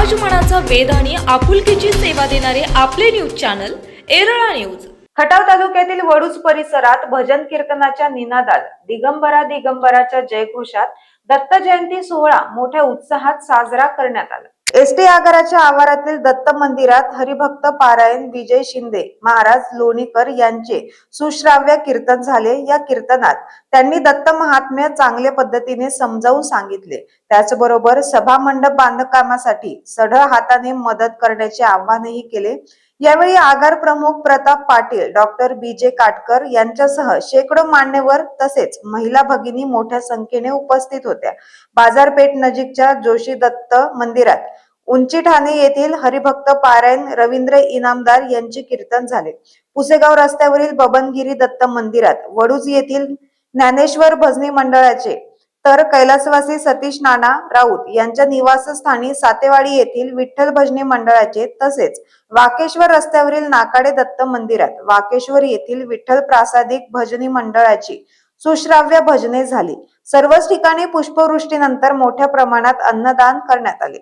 समाज मनाचा वेध आणि आपुलकीची सेवा देणारे आपले news channel Erala news. Khatav तालुक्यातील वडूज परिसरात भजन कीर्तनाच्या निनादात दिगंबरा दिगंबराच्या जयघोषात दत्त जयंती सोहळा मोठ्या उत्साहात साजरा करण्यात आला। एसटी आगाराच्या आवारातील दत्त मंदिरात हरिभक्त पारायण विजय शिंदे महाराज लोणीकर यांचे सुश्राव्य कीर्तन झाले। या कीर्तनात त्यांनी दत्त महात्म्य चांगल्या पद्धतीने समजावून सांगितले। त्याचबरोबर सभा मंडप बांधकामासाठी सढळ हाताने मदत करण्याचे आवाहनही केले। यावेळी आगार प्रमुख प्रताप पाटील, डॉक्टर बीजे काटकर यांच्यासह शेकडो मान्यवर तसेच महिला भगिनी मोठ्या संख्येने उपस्थित होत्या। बाजारपेठ नजीकच्या जोशी दत्त मंदिरात उंची ठाणे येथील हरिभक्त पारायण रवींद्र इनामदार यांचे कीर्तन झाले। पुसेगाव रस्त्यावरील बबनगिरी दत्त मंदिरात वडूज येथील ज्ञानेश्वर भजनी मंडळाचे तर कैलासवासी सतीश नाना राऊत यांच्या निवासस्थानी सातेवाडी येथील विठ्ठल भजनी मंडळाचे तसेच वाकेश्वर रस्त्यावरील नाकाडे दत्त मंदिरात वाकेश्वर येथील विठ्ठल प्रासादिक भजनी मंडळाची सुश्राव्य भजने झाली। सर्वच ठिकाणी पुष्पवृष्टीनंतर मोठ्या प्रमाणात अन्नदान करण्यात आले।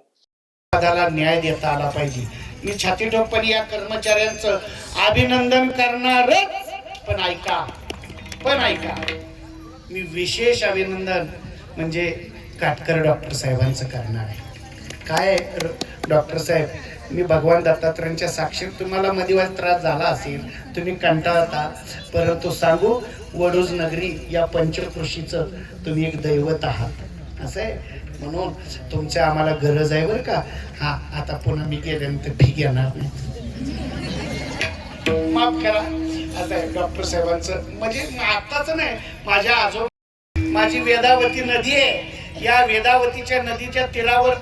न्याय देता आला पाहिजे। मी छाती ठोकपणे या कर्मचाऱ्यांचं अभिनंदन करणार, पण ऐका मी विशेष अभिनंदन म्हणजे काटकर डॉक्टर साहेबांचं करणार आहे। काय डॉक्टर साहेब, मी भगवान दत्तात्रयांच्या साक्षीत तुम्हाला मधीवर त्रास झाला असेल, तुम्ही कंटाळता, परंतु सांगू वडूज नगरी या पंचकृषीचं तुम्ही एक दैवत आहात असं आहे, म्हणून तुमच्या आम्हाला गरज आहे बरं का। हा, आता पुन्हा मी गेल्यानंतर ठीक येणार नाही, माफ करा। आता डॉक्टर साहेबांचं म्हणजे आताच नाही, माझ्या आजोबा माझी वेदावती नदी आहे, या वेदावतीच्या नदीच्या तीरावर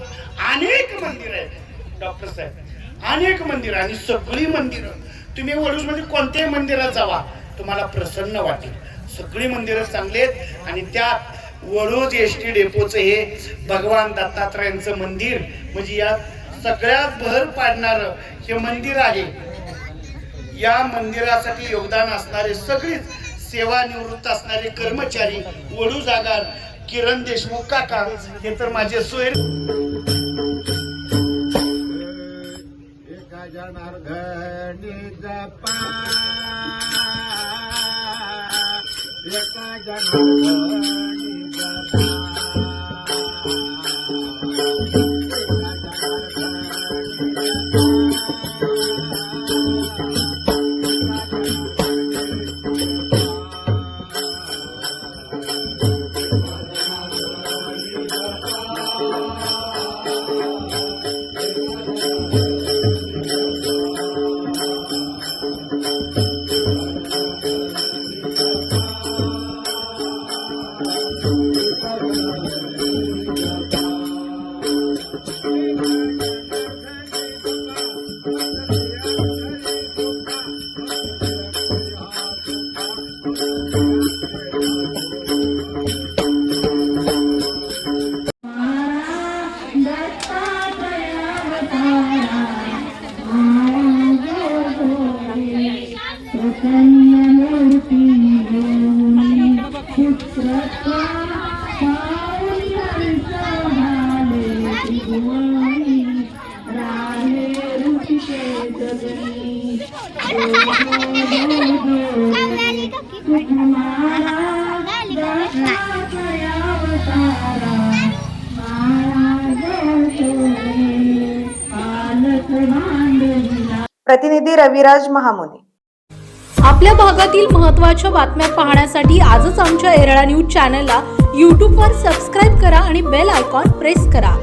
अनेक मंदिर आहेत डॉक्टर साहेब, अनेक मंदिर आणि सगळी मंदिरं तुम्ही वडूज मध्ये कोणत्याही मंदिरात जावा तुम्हाला प्रसन्न वाटेल। सगळी मंदिरं चांगली आहेत आणि त्यात वडूज एसटी डेपोचं हे भगवान दत्तात्रयांचं मंदिर म्हणजे या सगळ्यात भर पाडणारं हे मंदिर आहे। या मंदिरासाठी योगदान असणारे सगळीच सेवानिवृत्त असणारे कर्मचारी वडूज आगार किरण देशमुख काका हे तर माझे सोयर प्रतिनिधी रविराज महामुनी। आपल्या भागातील महत्त्वाच्या बातम्या पाहण्यासाठी आजच आमच्या एरळा न्यूज चॅनलला YouTube वर सबस्क्राइब करा आणि बेल आयकॉन प्रेस करा।